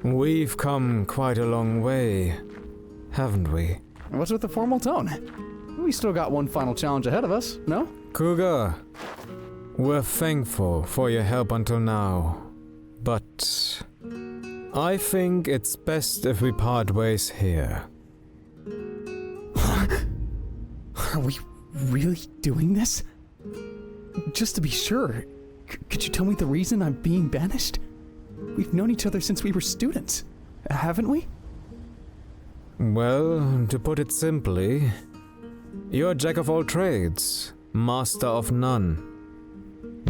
We've come quite a long way, haven't we? What's with the formal tone? We still got one final challenge ahead of us, no? Cougar, we're thankful for your help until now, but I think it's best if we part ways here. Are we really doing this? Just to be sure, could you tell me the reason I'm being banished? We've known each other since we were students, haven't we? Well, to put it simply, you're a jack of all trades, master of none.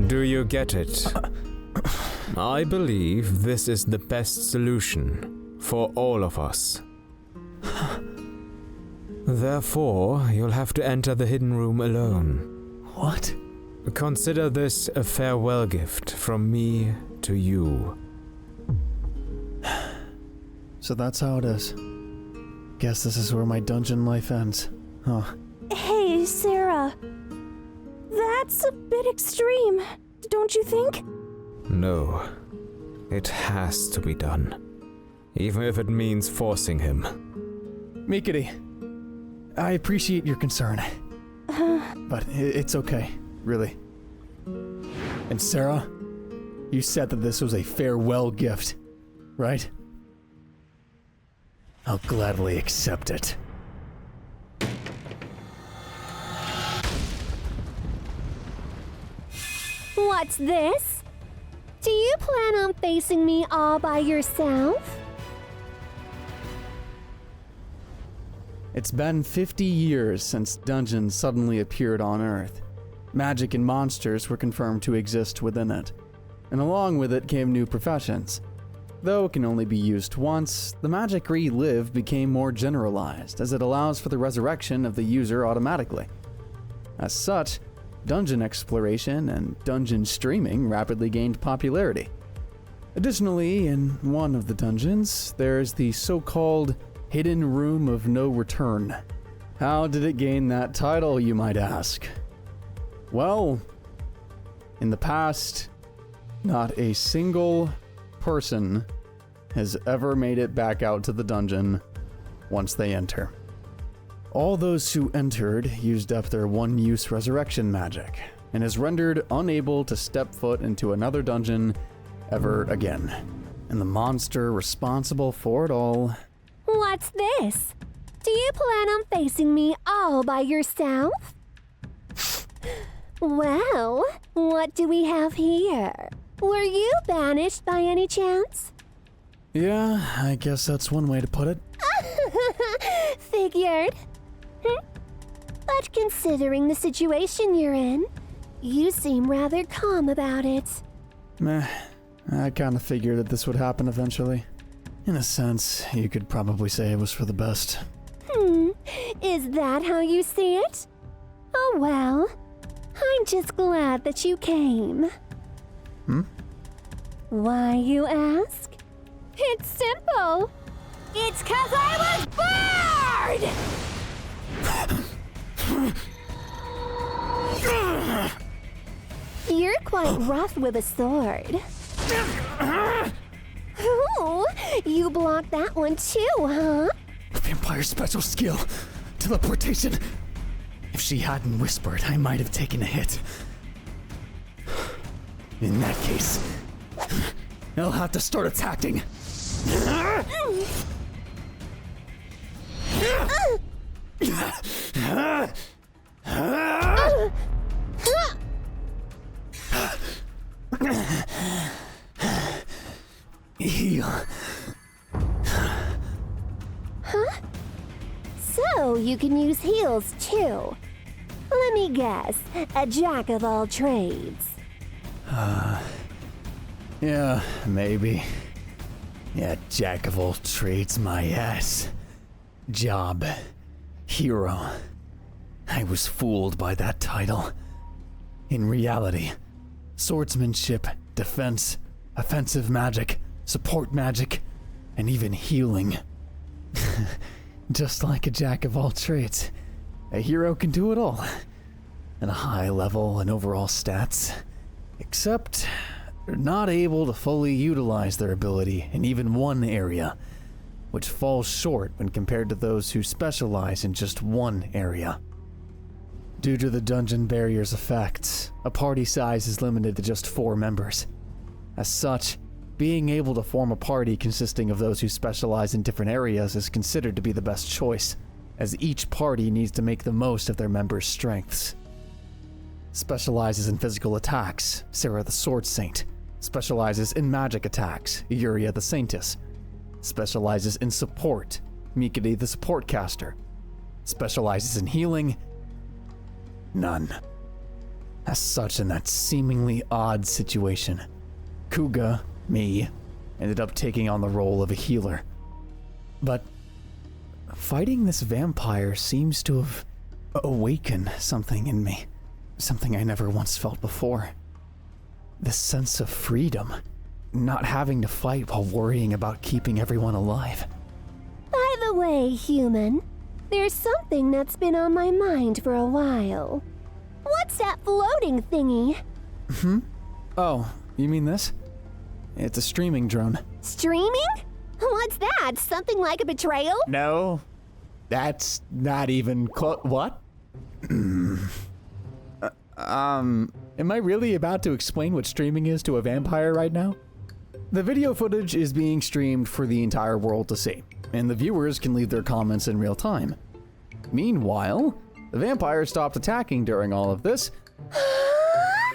Do you get it? I believe this is the best solution for all of us. Therefore, you'll have to enter the hidden room alone. What? Consider this a farewell gift from me to you. So that's how it is. Guess this is where my dungeon life ends, huh? Hey, Sarah. That's a bit extreme, don't you think? No. It has to be done. Even if it means forcing him. Mikari, I appreciate your concern. But it's okay, really. And Sarah, you said that this was a farewell gift, right? I'll gladly accept it. What's this? Do you plan on facing me all by yourself? It's been 50 years since dungeons suddenly appeared on Earth. Magic and monsters were confirmed to exist within it. And along with it came new professions. Though it can only be used once, the magic relive became more generalized as it allows for the resurrection of the user automatically. As such, dungeon exploration and dungeon streaming rapidly gained popularity. Additionally, in one of the dungeons, there's the so-called Hidden Room of No Return. How did it gain that title, you might ask? Well, in the past, not a single person has ever made it back out to the dungeon once they enter. All those who entered used up their one-use resurrection magic, and is rendered unable to step foot into another dungeon ever again. And the monster responsible for it all... What's this? Do you plan on facing me all by yourself? Well, what do we have here? Were you banished by any chance? Yeah, I guess that's one way to put it. Figured. But considering the situation you're in, you seem rather calm about it. Meh, I kinda figured that this would happen eventually. In a sense, you could probably say it was for the best. Is that how you see it? Oh well, I'm just glad that you came. Why, you ask? It's simple. It's 'cause I was bored! You're quite rough with a sword. Ooh, you blocked that one too, huh? Vampire special skill. Teleportation. If she hadn't whispered, I might have taken a hit. In that case, I'll have to start attacking. Heal. Huh? So you can use heals too. Let me guess, a jack of all trades. Yeah, maybe. Yeah, jack of all trades, my ass. Job. Hero. I was fooled by that title. In reality, swordsmanship, defense, offensive magic, support magic, and even healing. Just like a jack of all trades, a hero can do it all. At a high level and overall stats. Except, are not able to fully utilize their ability in even one area, which falls short when compared to those who specialize in just one area. Due to the dungeon barrier's effects, a party size is limited to just 4 members. As such, being able to form a party consisting of those who specialize in different areas is considered to be the best choice, as each party needs to make the most of their members' strengths. Specializes in physical attacks, Sarah the Sword Saint. Specializes in magic attacks, Yuria the Saintess. Specializes in support, Mikari the Support Caster. Specializes in healing, none. As such, in that seemingly odd situation, Kuga, me, ended up taking on the role of a healer. But fighting this vampire seems to have awakened something in me, something I never once felt before. This sense of freedom, not having to fight while worrying about keeping everyone alive. By the way, human, there's something that's been on my mind for a while. What's that floating thingy? Oh, you mean this? It's a streaming drone. Streaming? What's that? Something like a betrayal? No, that's not even what? Am I really about to explain what streaming is to a vampire right now? The video footage is being streamed for the entire world to see, and the viewers can leave their comments in real time. Meanwhile, the vampire stopped attacking during all of this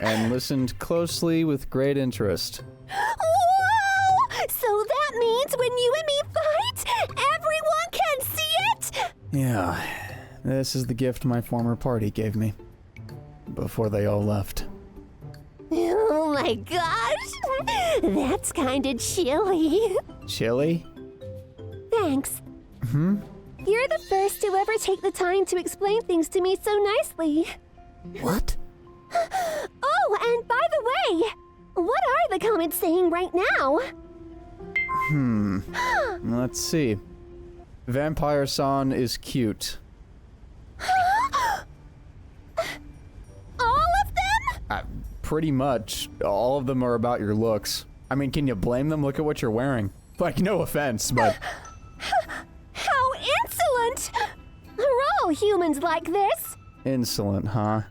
and listened closely with great interest. Whoa! So that means when you and me fight, everyone can see it? Yeah, this is the gift my former party gave me before they all left. Oh my gosh! That's kinda chilly. Chilly? Thanks. You're the first to ever take the time to explain things to me so nicely. What? Oh, and by the way, what are the comments saying right now? Let's see. Vampire-san is cute. All of them? Pretty much. All of them are about your looks. I mean, can you blame them? Look at what you're wearing. Like, no offense, but... How insolent! Are all humans like this? Insolent, huh?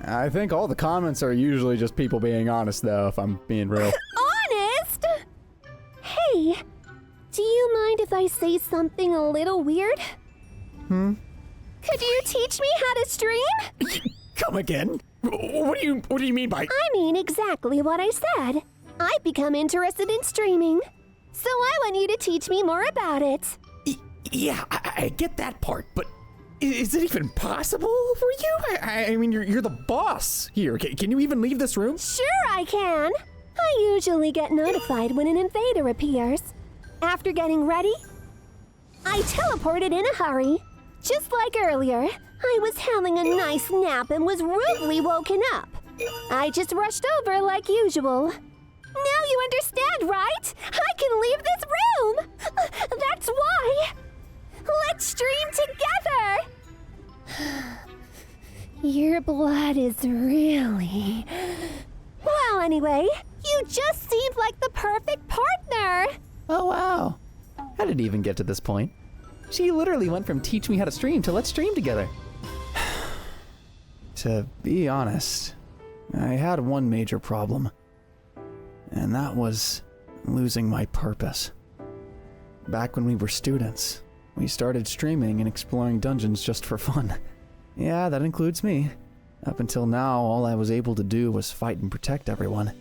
I think all the comments are usually just people being honest, though, if I'm being real. Honest? Hey, do you mind if I say something a little weird? Could you teach me how to stream? Come again? What do you mean by... I mean exactly what I said. I've become interested in streaming, so I want you to teach me more about it. Yeah, I get that part, but is it even possible for you? I mean, you're the boss here. Can you even leave this room? Sure I can. I usually get notified when an invader appears. After getting ready, I teleported in a hurry. Just like earlier, I was having a nice nap and was rudely woken up. I just rushed over like usual. Now you understand, right? I can leave this room! That's why! Let's stream together! Your blood is really... Well, anyway, you just seemed like the perfect partner! Oh, wow. How did it even get to this point? She literally went from teach me how to stream to let's stream together. To be honest, I had one major problem. And that was losing my purpose. Back when we were students, we started streaming and exploring dungeons just for fun. Yeah, that includes me. Up until now, all I was able to do was fight and protect everyone.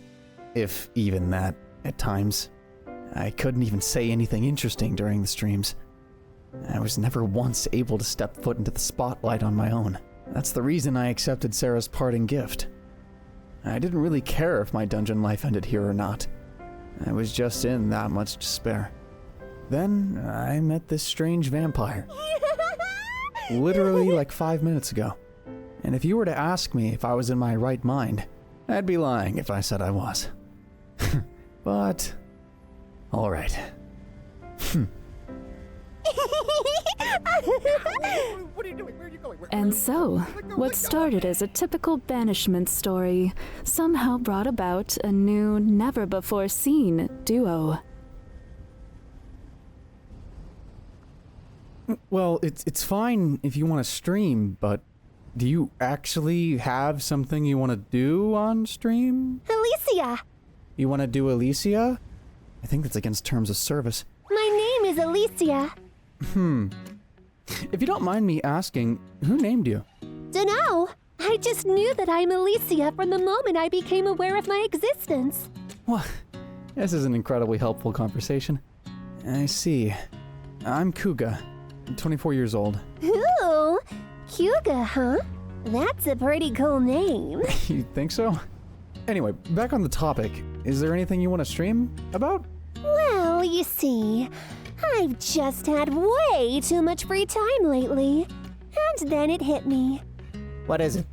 If even that, at times. I couldn't even say anything interesting during the streams. I was never once able to step foot into the spotlight on my own. That's the reason I accepted Sarah's parting gift. I didn't really care if my dungeon life ended here or not. I was just in that much despair. Then I met this strange vampire. Literally like 5 minutes ago. And if you were to ask me if I was in my right mind, I'd be lying if I said I was. But... alright. What are you doing? Where are you going? And so, what started as a typical banishment story somehow brought about a new, never-before-seen duo. Well, it's fine if you want to stream, but do you actually have something you want to do on stream? Alicia! You want to do Alicia? I think that's against terms of service. My name is Alicia. If you don't mind me asking, who named you? Dunno. I just knew that I'm Alicia from the moment I became aware of my existence. Well, this is an incredibly helpful conversation. I see. I'm Kuga. I'm 24 years old. Ooh, Kuga, huh? That's a pretty cool name. You think so? Anyway, back on the topic. Is there anything you want to stream about? Well, you see, I've just had way too much free time lately. And then it hit me. What is it?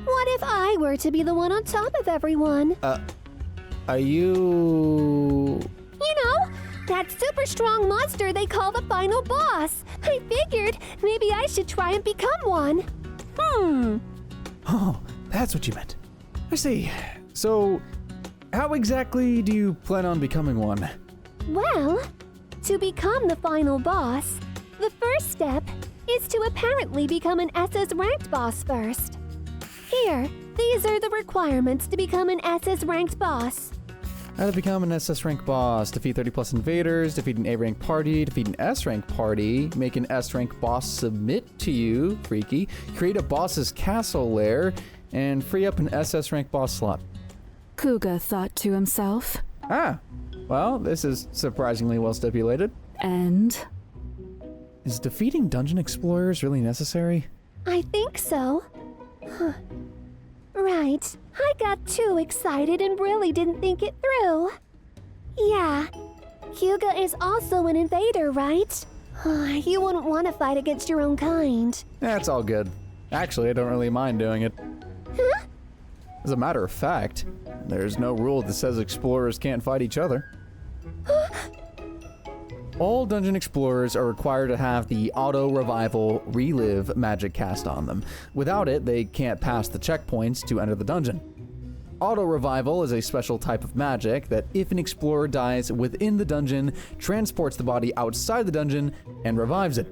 What if I were to be the one on top of everyone? Are you... You know, that super strong monster they call the final boss. I figured maybe I should try and become one. Oh, that's what you meant. I see. So, how exactly do you plan on becoming one? Well, to become the final boss, the first step is to apparently become an SS ranked boss first. Here, these are the requirements to become an SS ranked boss. How to become an SS rank boss: defeat 30 plus invaders, defeat an A rank party, defeat an S rank party, make an S rank boss submit to you, freaky, create a boss's castle lair, and free up an SS rank boss slot. Kuga thought to himself. Ah, well, this is surprisingly well stipulated. And Is defeating dungeon explorers really necessary? I think so. Right. I got too excited and really didn't think it through. Yeah. Kuga is also an invader, right? You wouldn't want to fight against your own kind. That's all good. Actually, I don't really mind doing it. Huh? As a matter of fact, there's no rule that says explorers can't fight each other. All dungeon explorers are required to have the auto-revival relive magic cast on them. Without it, they can't pass the checkpoints to enter the dungeon. Auto-revival is a special type of magic that, if an explorer dies within the dungeon, transports the body outside the dungeon and revives it.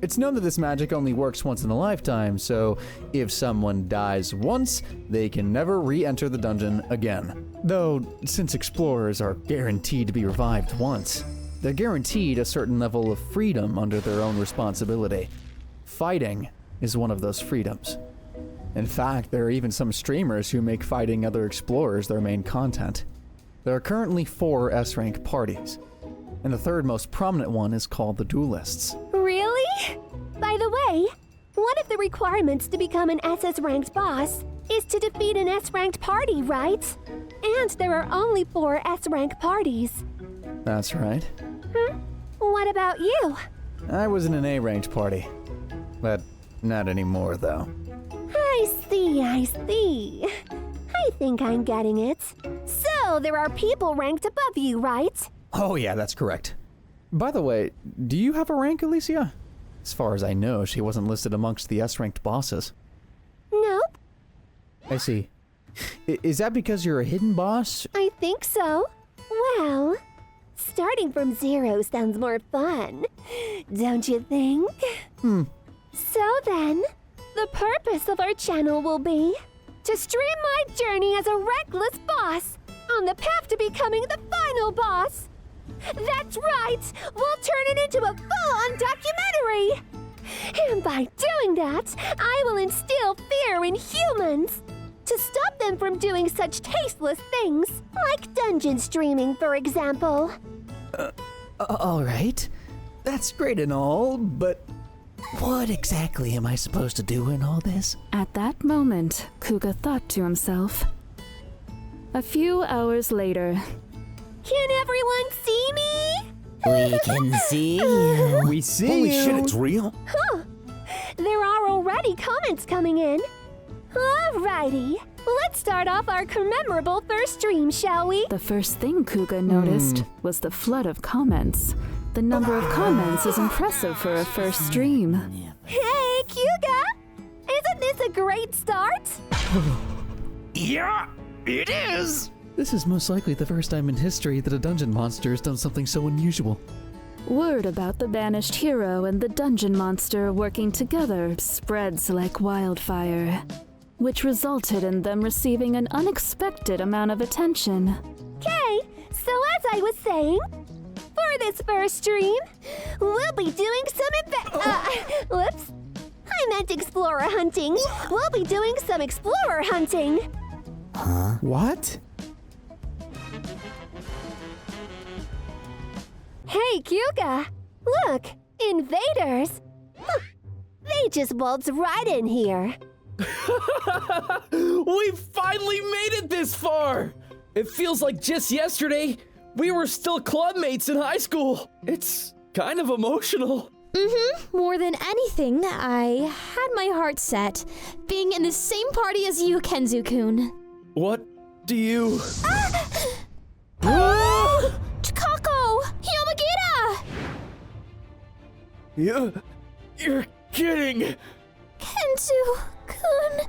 It's known that this magic only works once in a lifetime, so if someone dies once, they can never re-enter the dungeon again. Though, since explorers are guaranteed to be revived once, they're guaranteed a certain level of freedom under their own responsibility. Fighting is one of those freedoms. In fact, there are even some streamers who make fighting other explorers their main content. There are currently 4 S-rank parties, and the third most prominent one is called the Duelists. Really? By the way, one of the requirements to become an SS-ranked boss is to defeat an S-ranked party, right? And there are only 4 S-rank parties. That's right. What about you? I was in an A-ranked party, but not anymore, though. I see. I think I'm getting it. So, there are people ranked above you, right? Oh yeah, that's correct. By the way, do you have a rank, Alicia? As far as I know, she wasn't listed amongst the S-ranked bosses. Nope, I see. Is that because you're a hidden boss? I think so. Well, starting from 0 sounds more fun, don't you think? So then, the purpose of our channel will be to stream my journey as a reckless boss on the path to becoming the final boss. That's right, we'll turn it into a full-on documentary. And by doing that, I will instill fear in humans to stop them from doing such tasteless things, like dungeon streaming, for example. All right. That's great and all, but what exactly am I supposed to do in all this? at that moment, Kuga thought to himself. A few hours later, Can everyone see me? We can see you. We see Holy you. shit, it's real? There are already comments coming in. Alrighty, let's start off our commemorable first stream, shall we? the first thing Kuga noticed was the flood of comments. The number of comments is impressive for a first stream. Hey, Kyuga! Isn't this a great start? Yeah, it is! This is most likely the first time in history that a dungeon monster has done something so unusual. Word about the banished hero and the dungeon monster working together spreads like wildfire, which resulted in them receiving an unexpected amount of attention. Okay, so as I was saying, for this first stream, we'll be doing some whoops. I meant explorer hunting. We'll be doing some explorer hunting. What? Hey, Kyuga! Look! Invaders! Huh, they just waltzed right in here. We finally made it this far! It feels like just yesterday, we were still clubmates in high school. It's kind of emotional. More than anything, I had my heart set being in the same party as you, Kenzou-kun. What do you... Chikako! Yamagita! You're kidding! Kenzou-kun...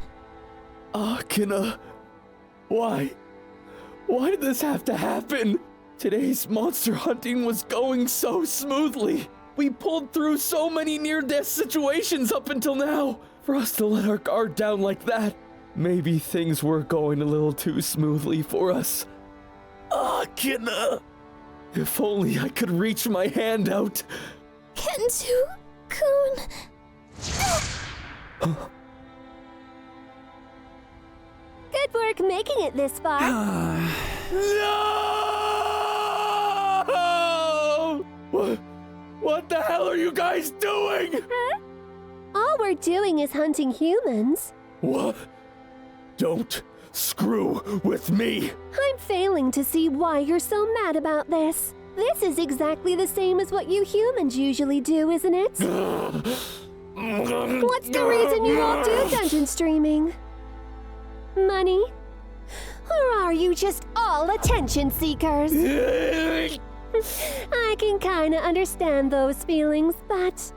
Akina, why? Why did this have to happen? Today's monster hunting was going so smoothly. We pulled through so many near-death situations up until now. For us to let our guard down like that, maybe things were going a little too smoothly for us. Akina! If only I could reach my hand out. Kenzou-kun... Good work making it this far. No! What the hell are you guys doing? Huh? All we're doing is hunting humans. What? Don't screw with me. I'm failing to see why you're so mad about this. This is exactly the same as what you humans usually do, isn't it? What's the reason you all do dungeon streaming? Money? Or are you just all attention seekers? I can kinda understand those feelings, but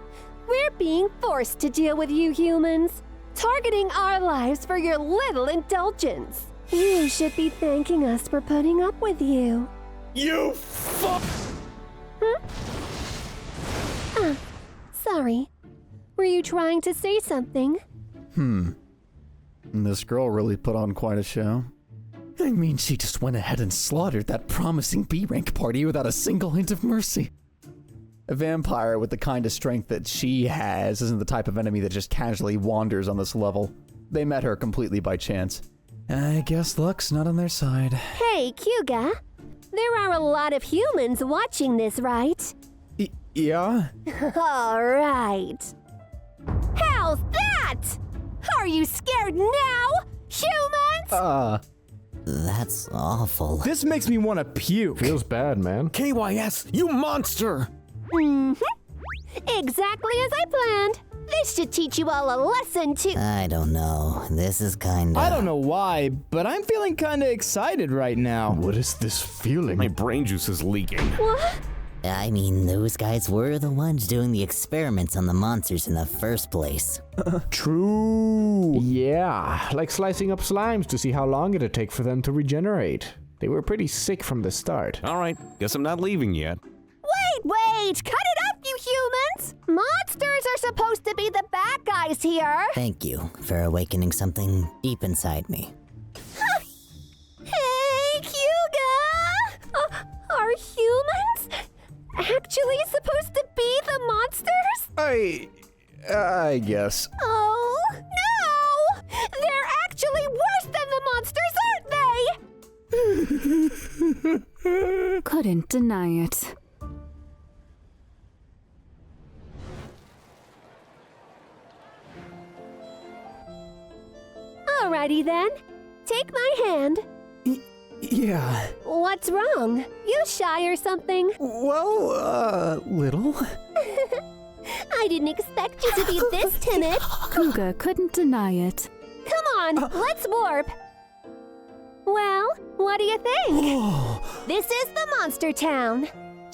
we're being forced to deal with you humans, targeting our lives for your little indulgence. You should be thanking us for putting up with you. You fuck! Huh? Sorry. Were you trying to say something? This girl really put on quite a show. I mean, she just went ahead and slaughtered that promising B-rank party without a single hint of mercy. A vampire with the kind of strength that she has isn't the type of enemy that just casually wanders on this level. They met her completely by chance. I guess luck's not on their side. Hey, Kyuga. There are a lot of humans watching this, right? Yeah? All right. How's that? Are you scared now, humans? That's awful. This makes me want to puke. Feels bad, man. KYS, you monster! Exactly as I planned. This should teach you all a lesson too. I don't know. This is kinda... I don't know why, but I'm feeling kinda excited right now. What is this feeling? My brain juice is leaking. What? I mean, those guys were the ones doing the experiments on the monsters in the first place. True. Yeah, like slicing up slimes to see how long it'd take for them to regenerate. They were pretty sick from the start. All right, guess I'm not leaving yet. Wait! Cut it up, you humans! Monsters are supposed to be the bad guys here. Thank you for awakening something deep inside me. Hey, Kyuga! Are humans actually supposed to be the monsters? I guess. Oh, no! They're actually worse than the monsters, aren't they? Couldn't deny it. Alrighty then. Take my hand. Yeah. What's wrong? You shy or something? Well, little. I didn't expect you to be this timid. Kuga couldn't deny it. Come on, let's warp. Well, what do you think? This is the Monster Town.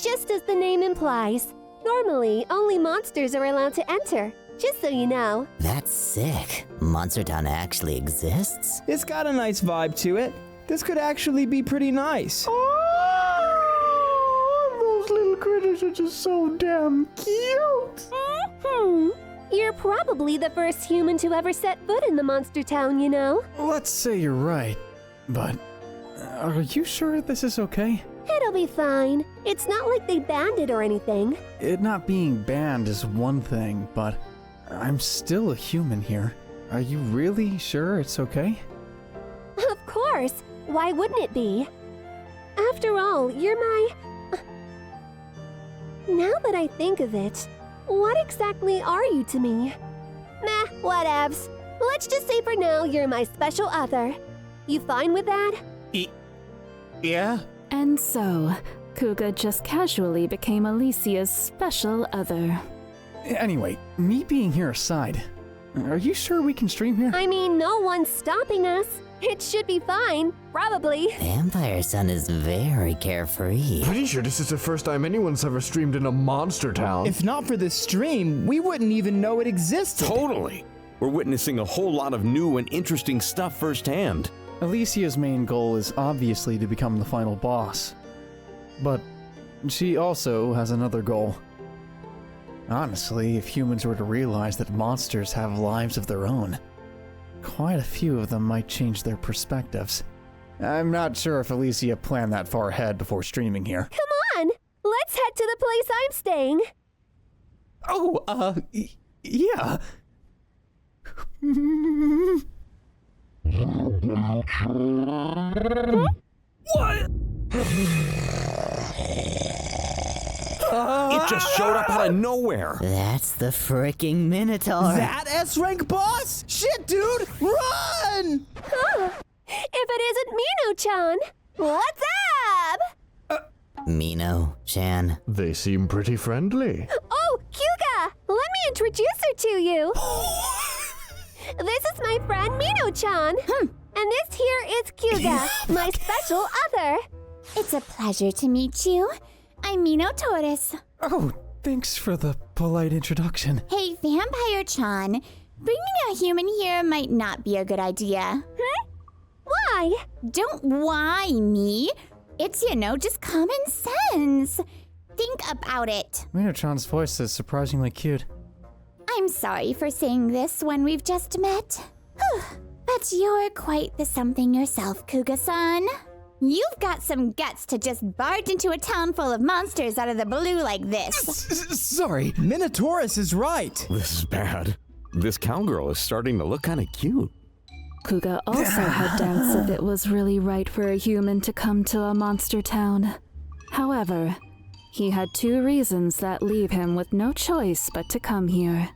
Just as the name implies. Normally, only monsters are allowed to enter, just so you know. That's sick. Monster Town actually exists? It's got a nice vibe to it. This could actually be pretty nice. Those little critters are just so damn cute. You're probably the first human to ever set foot in the Monster Town, you know? Let's say you're right, but are you sure this is okay? It'll be fine. It's not like they banned it or anything. It not being banned is one thing, but I'm still a human here. Are you really sure it's okay? Of course. Why wouldn't it be? After all, you're my... Now that I think of it, what exactly are you to me? Meh, whatevs. Let's just say for now you're my special other. You fine with that? Yeah? And so, Kuga just casually became Alicia's special other. Anyway, me being here aside, are you sure we can stream here? I mean, no one's stopping us. It should be fine, probably. Vampire Sun is very carefree. Pretty sure this is the first time anyone's ever streamed in a monster town. If not for this stream, we wouldn't even know it existed. Totally. We're witnessing a whole lot of new and interesting stuff firsthand. Alicia's main goal is obviously to become the final boss. But she also has another goal. Honestly, if humans were to realize that monsters have lives of their own, quite a few of them might change their perspectives. I'm not sure if Alicia planned that far ahead before streaming here. Come on, let's head to the place I'm staying. Oh, yeah. What? It just showed up out of nowhere. That's the freaking Minotaur. That S-rank boss? Shit, dude! Run! If it isn't Mino-chan, what's up? Mino-chan. They seem pretty friendly. Oh, Kyuga, let me introduce her to you. This is my friend Mino-chan. And this here is Kyuga, my special other. It's a pleasure to meet you. I'm Mino-Taurus. Oh, thanks for the polite introduction. Hey, Vampire-chan. Bringing a human here might not be a good idea. Why? Don't why me. It's, just common sense. Think about it. Mino-chan's voice is surprisingly cute. I'm sorry for saying this when we've just met. But you're quite the something yourself, Kuga-san. You've got some guts to just barge into a town full of monsters out of the blue like this. Sorry, Minotaurus is right. This is bad. This cowgirl is starting to look kind of cute. Kuga also had doubts if it was really right for a human to come to a monster town. However, he had two reasons that leave him with no choice but to come here.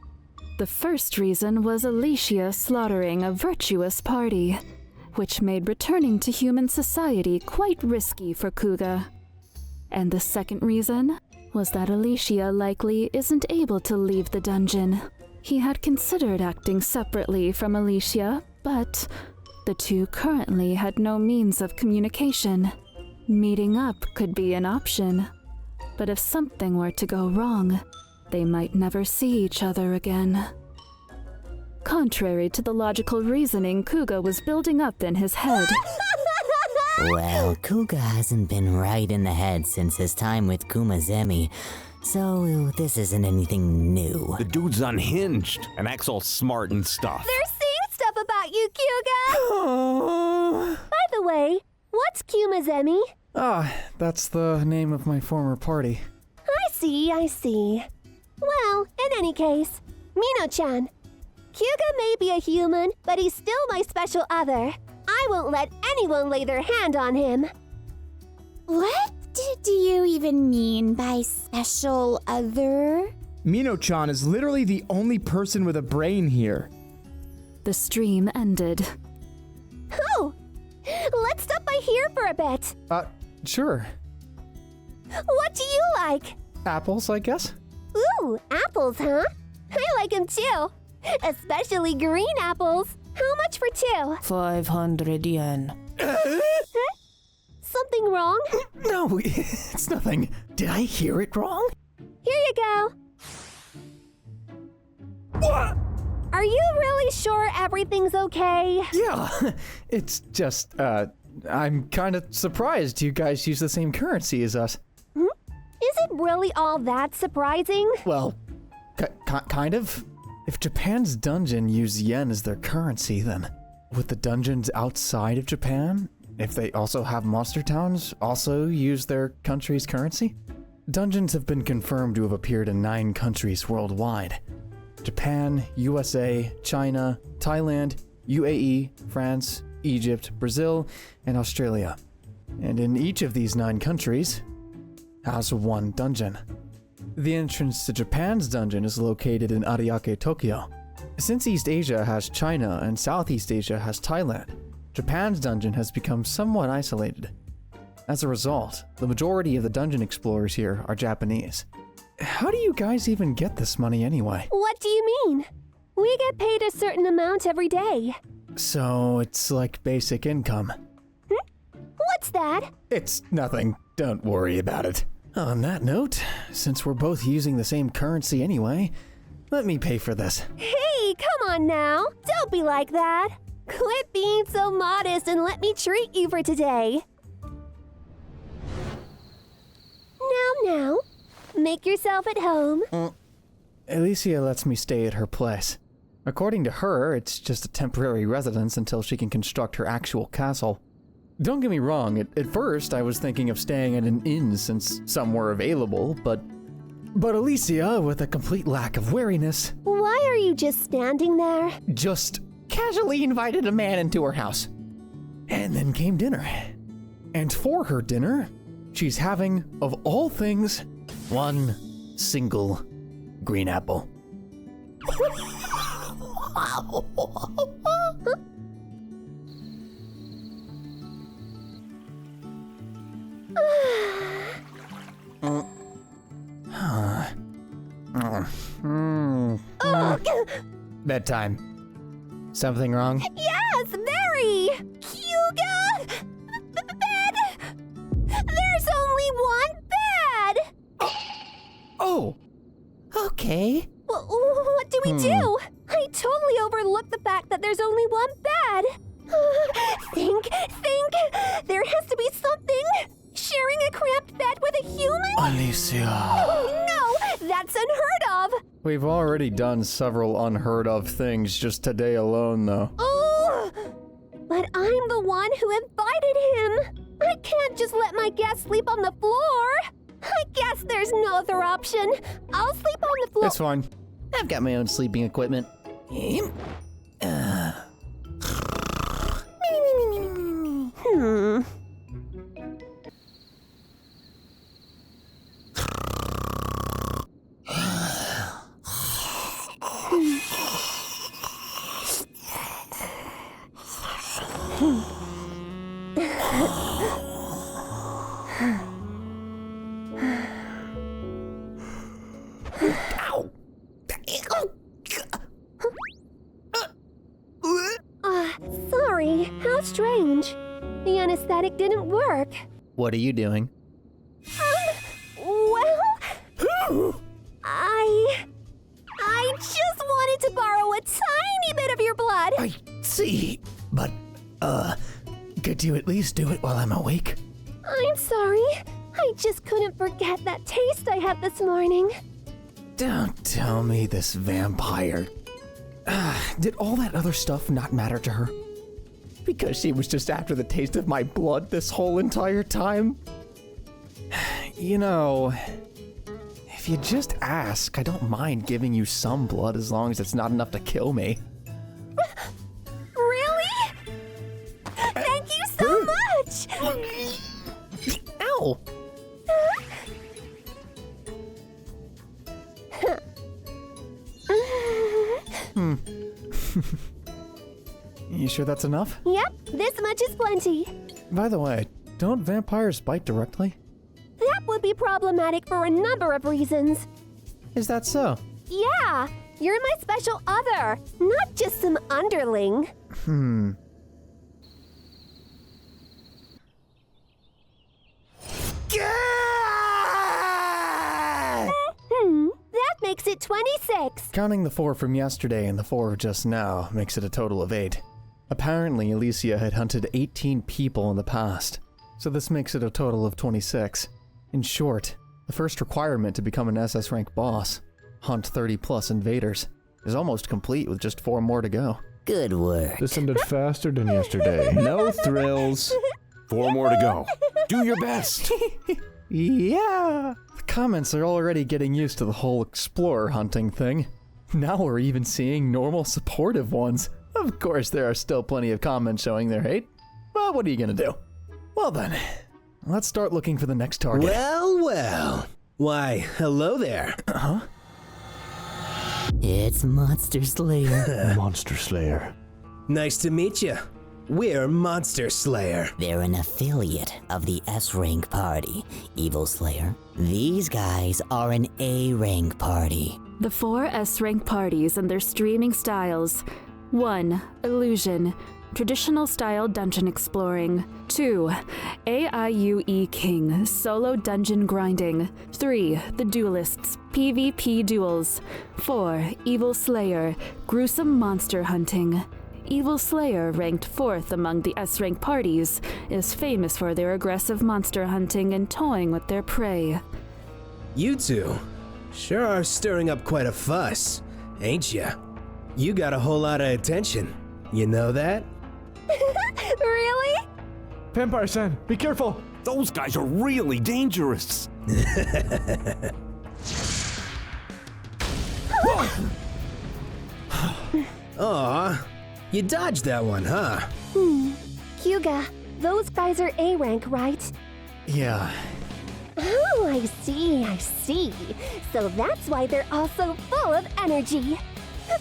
The first reason was Alicia slaughtering a virtuous party, which made returning to human society quite risky for Kuga. And the second reason was that Alicia likely isn't able to leave the dungeon. He had considered acting separately from Alicia, but the two currently had no means of communication. Meeting up could be an option, but if something were to go wrong, they might never see each other again. Contrary to the logical reasoning Kuga was building up in his head. Well, Kuga hasn't been right in the head since his time with Kumazemi, so this isn't anything new. The dude's unhinged and acts all smart and stuff. They're saying stuff about you, Kyuga. By the way, what's Kumazemi? That's the name of my former party. I see. Well, in any case, Mino-chan. Kyuga may be a human, but he's still my special other. I won't let anyone lay their hand on him. What do you even mean by special other? Mino-chan is literally the only person with a brain here. The stream ended. Oh, let's stop by here for a bit. Sure. What do you like? Apples, I guess? Ooh, apples, huh? I like them too. Especially green apples. How much for two? 500 yen. Something wrong? No, it's nothing. Did I hear it wrong? Here you go. What? Are you really sure everything's okay? Yeah, it's just, I'm kind of surprised you guys use the same currency as us. Is it really all that surprising? Well, kind of. If Japan's dungeon use yen as their currency, then would the dungeons outside of Japan, if they also have monster towns, also use their country's currency? Dungeons have been confirmed to have appeared in 9 countries worldwide. Japan, USA, China, Thailand, UAE, France, Egypt, Brazil, and Australia. And in each of these 9 countries has one dungeon. The entrance to Japan's dungeon is located in Ariake, Tokyo. Since East Asia has China and Southeast Asia has Thailand, Japan's dungeon has become somewhat isolated. As a result, the majority of the dungeon explorers here are Japanese. How do you guys even get this money anyway? What do you mean? We get paid a certain amount every day. So it's like basic income. What's that? It's nothing. Don't worry about it. On that note, since we're both using the same currency anyway, let me pay for this. Hey, come on now. Don't be like that. Quit being so modest and let me treat you for today. Now, make yourself at home. Alicia lets me stay at her place. According to her, it's just a temporary residence until she can construct her actual castle. Don't get me wrong, at first I was thinking of staying at an inn since some were available, but Alicia, with a complete lack of wariness, Why are you just standing there? just casually invited a man into her house. And then came dinner. And for her dinner, she's having, of all things, one single green apple. Bedtime. Something wrong? Yes, very! Hyuga! Bed! There's only one bed! Oh! Okay. What do we do? I totally overlooked the fact that there's only one bed. Think. There has to be something. Sharing a cramped bed with a human? Alicia. No, that's unheard of. We've already done several unheard of things just today alone, though. Oh, but I'm the one who invited him. I can't just let my guest sleep on the floor. I guess there's no other option. I'll sleep on the floor. That's fine. I've got my own sleeping equipment. Sorry, how strange. The anesthetic didn't work. What are you doing? Well, I just wanted to borrow a tiny bit of your blood. I see, but, could you at least do it while I'm awake? I'm sorry. I just couldn't forget that taste I had this morning. Don't tell me this vampire. Did all that other stuff not matter to her? Because she was just after the taste of my blood this whole entire time? You know, if you just ask, I don't mind giving you some blood as long as it's not enough to kill me. Really? Thank you so much! Ow! You sure that's enough? Yep, this much is plenty. By the way, don't vampires bite directly? That would be problematic for a number of reasons. Is that so? Yeah, you're my special other, not just some underling. it 26. Counting the 4 from yesterday and the 4 of just now makes it a total of 8. Apparently, Alicia had hunted 18 people in the past, so this makes it a total of 26. In short, the first requirement to become an SS rank boss, hunt 30 plus invaders, is almost complete with just 4 more to go. Good work. This ended faster than yesterday. No thrills. 4 more to go. Do your best. Yeah! The comments are already getting used to the whole explorer hunting thing. Now we're even seeing normal supportive ones. Of course, there are still plenty of comments showing their hate, but what are you gonna do? Well then, let's start looking for the next target. Well, well. Why, hello there. Huh? It's Monster Slayer. Monster Slayer. Nice to meet you. We're Monster Slayer. They're an affiliate of the S-rank party, Evil Slayer. These guys are an A-rank party. The 4 S-rank parties and their streaming styles. 1. Illusion, traditional style dungeon exploring. 2. AIUE King, solo dungeon grinding. 3. The Duelists, PvP duels. 4. Evil Slayer, gruesome monster hunting. Evil Slayer, ranked 4th among the S-rank parties, is famous for their aggressive monster hunting and toying with their prey. You two sure are stirring up quite a fuss, ain't ya? You got a whole lot of attention. You know that? Really? Vampire-san, be careful! Those guys are really dangerous. Aw, you dodged that one, huh? Hyuga, those guys are A rank, right? Yeah. Oh, I see. So that's why they're all so full of energy.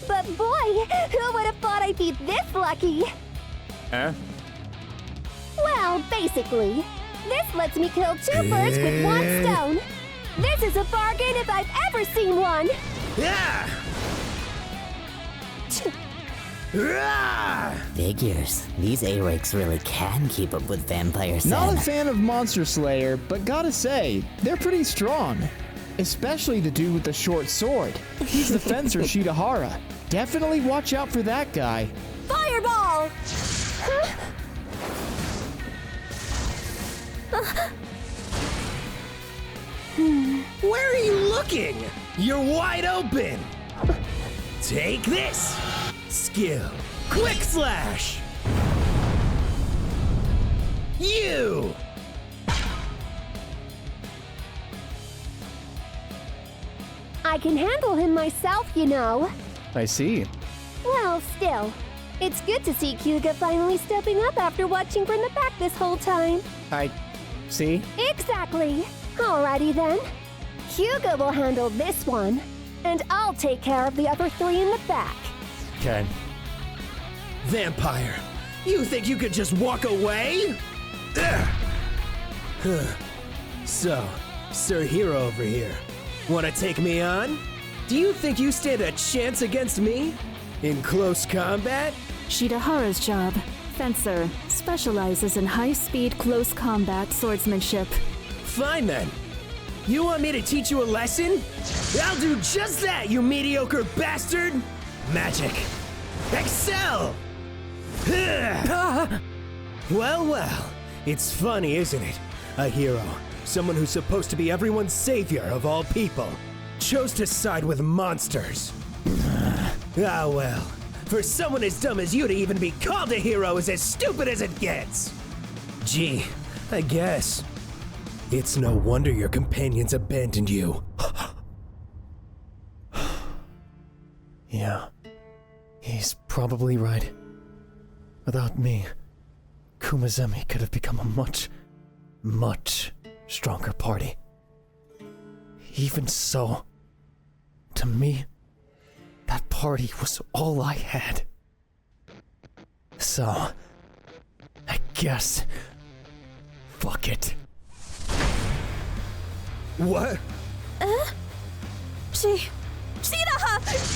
But boy, who would have thought I'd be this lucky? Well, basically, this lets me kill 2 birds with 1 stone. This is a bargain if I've ever seen one. Yeah! Figures. These A-ranks really can keep up with vampires. Not a fan of Monster Slayer, but gotta say, they're pretty strong. Especially the dude with the short sword. He's the fencer Shidahara. Definitely watch out for that guy. Fireball! Where are you looking? You're wide open. Take this. Skill. Quick slash. You. I can handle him myself, you know. I see. Well, still, it's good to see Hyuga finally stepping up after watching from the back this whole time. I see. Exactly. Alrighty then. Hyuga will handle this one, and I'll take care of the other 3 in the back. Okay. Vampire, you think you could just walk away? So, Sir Hero over here, wanna take me on? Do you think you stand a chance against me? In close combat? Shidahara's job, fencer, specializes in high-speed close combat swordsmanship. Fine then. You want me to teach you a lesson? I'll do just that, you mediocre bastard! Magic. Excel! Well, it's funny, isn't it? A hero, someone who's supposed to be everyone's savior of all people, chose to side with monsters. Well, for someone as dumb as you to even be called a hero is as stupid as it gets. Gee, I guess. It's no wonder your companions abandoned you. Yeah. He's probably right. Without me, Kumazemi could have become a much, much stronger party. Even so, to me, that party was all I had. So, I guess, fuck it. What? Shidahara!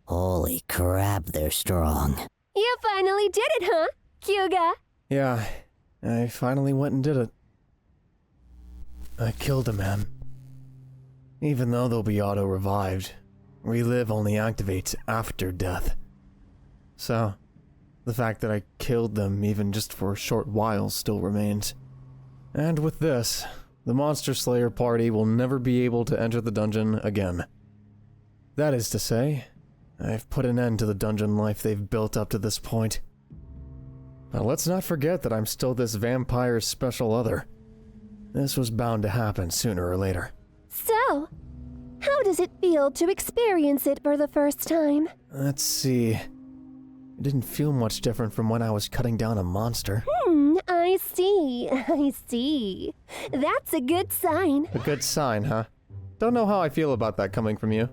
Holy crap, they're strong. You You finally did it, huh, Hyuga? Yeah, I finally went and did it. I killed a man. Even though they'll be auto-revived, relive only activates after death. So, the fact that I killed them even just for a short while still remains. And with this, the Monster Slayer party will never be able to enter the dungeon again. That is to say, I've put an end to the dungeon life they've built up to this point. But let's not forget that I'm still this vampire's special other. This was bound to happen sooner or later. So, how does it feel to experience it for the first time? Let's see. It didn't feel much different from when I was cutting down a monster. I see. That's a good sign. A good sign, huh? Don't know how I feel about that coming from you.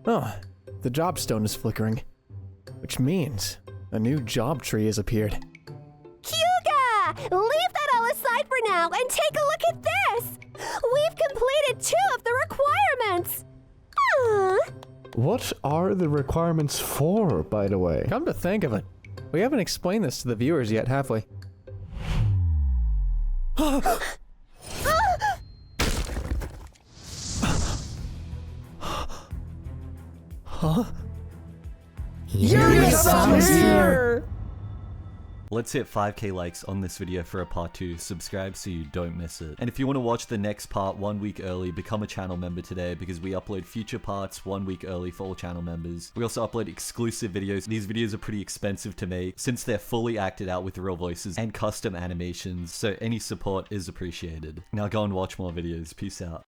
Oh, the job stone is flickering. Which means a new job tree has appeared. Hyuga! Leave that all aside for now and take a look at this! We've completed 2 of the requirements! What are the requirements for, by the way? Come to think of it, we haven't explained this to the viewers yet, have we? Huh? Yuri-san's here! Let's hit 5k likes on this video for a part 2, subscribe so you don't miss it. And if you want to watch the next part 1 week early, become a channel member today because we upload future parts 1 week early for all channel members. We also upload exclusive videos. These videos are pretty expensive to make since they're fully acted out with real voices and custom animations, so any support is appreciated. Now go and watch more videos. Peace out.